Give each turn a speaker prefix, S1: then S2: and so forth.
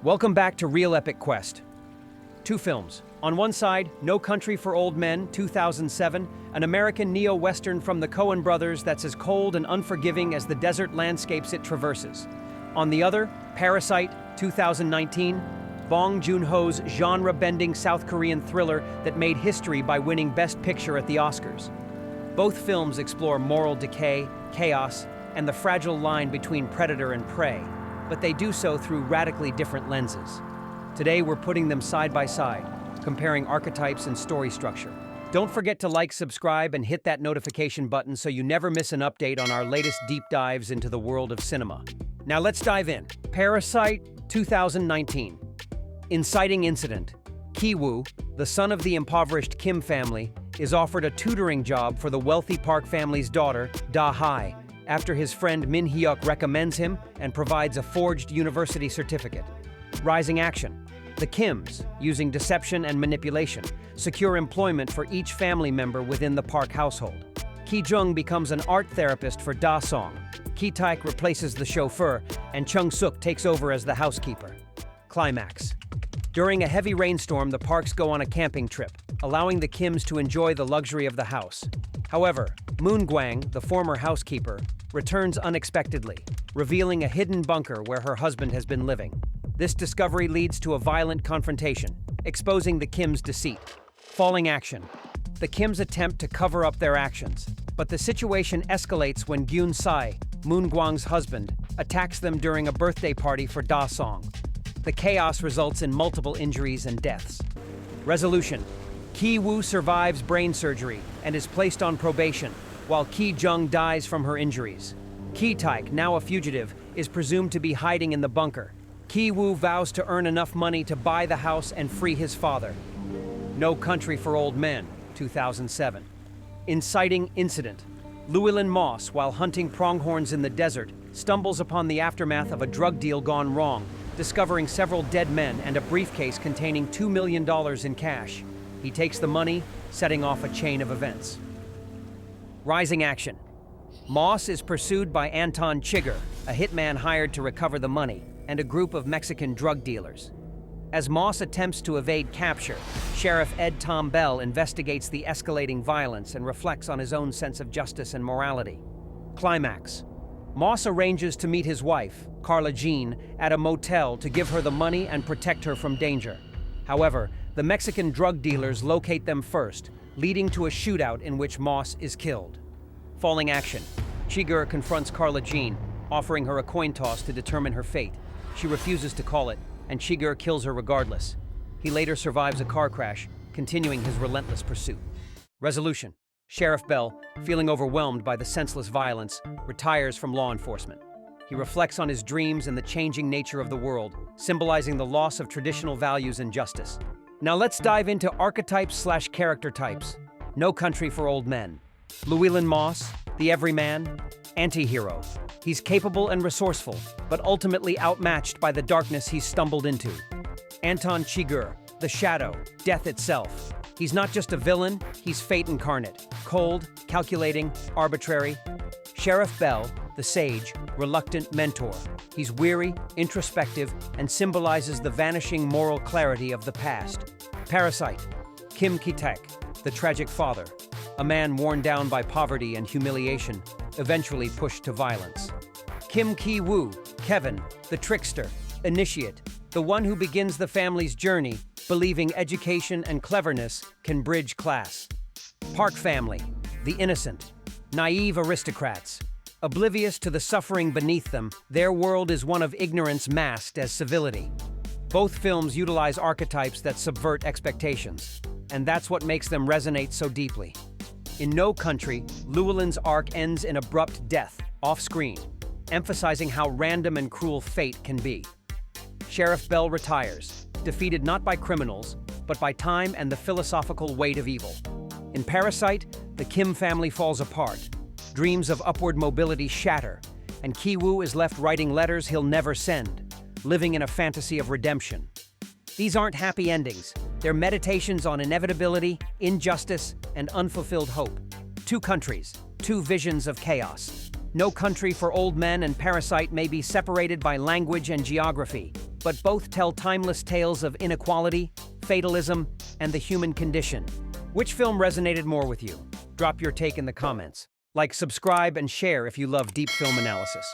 S1: Welcome back to Real Epic Quest. Two films. On one side, No Country for Old Men, 2007, an American neo-western from the Coen brothers that's as cold and unforgiving as the desert landscapes it traverses. On the other, Parasite, 2019, Bong Joon-ho's genre-bending South Korean thriller that made history by winning Best Picture at the Oscars. Both films explore moral decay, chaos, and the fragile line between predator and prey, but they do so through radically different lenses. Today, we're putting them side by side, comparing archetypes and story structure. Don't forget to like, subscribe, and hit that notification button so you never miss an update on our latest deep dives into the world of cinema. Now let's dive in. Parasite, 2019. Inciting incident. Ki-woo, the son of the impoverished Kim family, is offered a tutoring job for the wealthy Park family's daughter, Da-hai, after his friend Min-hyuk recommends him and provides a forged university certificate. Rising action. The Kims, using deception and manipulation, secure employment for each family member within the Park household. Ki-jung becomes an art therapist for Da-song. Ki-taek replaces the chauffeur, and Chung-suk takes over as the housekeeper. Climax. During a heavy rainstorm, the Parks go on a camping trip, allowing the Kims to enjoy the luxury of the house. However, Moon-gwang, the former housekeeper, returns unexpectedly, revealing a hidden bunker where her husband has been living. This discovery leads to a violent confrontation, exposing the Kims' deceit. Falling action. The Kims attempt to cover up their actions, but the situation escalates when Gyun-sai, Moon-gwang's husband, attacks them during a birthday party for Da-song. The chaos results in multiple injuries and deaths. Resolution. Ki-woo survives brain surgery and is placed on probation, while Ki-jung dies from her injuries. Ki-taek, now a fugitive, is presumed to be hiding in the bunker. Ki-woo vows to earn enough money to buy the house and free his father. No Country for Old Men, 2007. Inciting incident. Llewellyn Moss, while hunting pronghorns in the desert, stumbles upon the aftermath of a drug deal gone wrong, discovering several dead men and a briefcase containing $2 million in cash. He takes the money, setting off a chain of events. Rising action. Moss is pursued by Anton Chigurh, a hitman hired to recover the money, and a group of Mexican drug dealers. As Moss attempts to evade capture, Sheriff Ed Tom Bell investigates the escalating violence and reflects on his own sense of justice and morality. Climax. Moss arranges to meet his wife, Carla Jean, at a motel to give her the money and protect her from danger. However, the Mexican drug dealers locate them first, leading to a shootout in which Moss is killed. Falling action. Chigurh confronts Carla Jean, offering her a coin toss to determine her fate. She refuses to call it, and Chigurh kills her regardless. He later survives a car crash, continuing his relentless pursuit. Resolution. Sheriff Bell, feeling overwhelmed by the senseless violence, retires from law enforcement. He reflects on his dreams and the changing nature of the world, symbolizing the loss of traditional values and justice. Now let's dive into archetypes/character types. No Country for Old Men. Llewellyn Moss, the everyman, anti-hero. He's capable and resourceful, but ultimately outmatched by the darkness he's stumbled into. Anton Chigurh, the shadow, death itself. He's not just a villain, he's fate incarnate. Cold, calculating, arbitrary. Sheriff Bell, the sage, reluctant mentor. He's weary, introspective, and symbolizes the vanishing moral clarity of the past. Parasite. Kim Ki-taek, the tragic father. A man worn down by poverty and humiliation, eventually pushed to violence. Kim Ki-woo, Kevin, the trickster, initiate, the one who begins the family's journey, believing education and cleverness can bridge class. Park family, the innocent, naive aristocrats. Oblivious to the suffering beneath them, their world is one of ignorance masked as civility. Both films utilize archetypes that subvert expectations, and that's what makes them resonate so deeply. In No Country, Llewellyn's arc ends in abrupt death, off-screen, emphasizing how random and cruel fate can be. Sheriff Bell retires, defeated not by criminals, but by time and the philosophical weight of evil. In Parasite, the Kim family falls apart. Dreams of upward mobility shatter, and Ki-woo is left writing letters he'll never send, living in a fantasy of redemption. These aren't happy endings. They're meditations on inevitability, injustice, and unfulfilled hope. Two countries, two visions of chaos. No Country for Old Men and Parasite may be separated by language and geography, but both tell timeless tales of inequality, fatalism, and the human condition. Which film resonated more with you? Drop your take in the comments. Like, subscribe, and share if you love deep film analysis.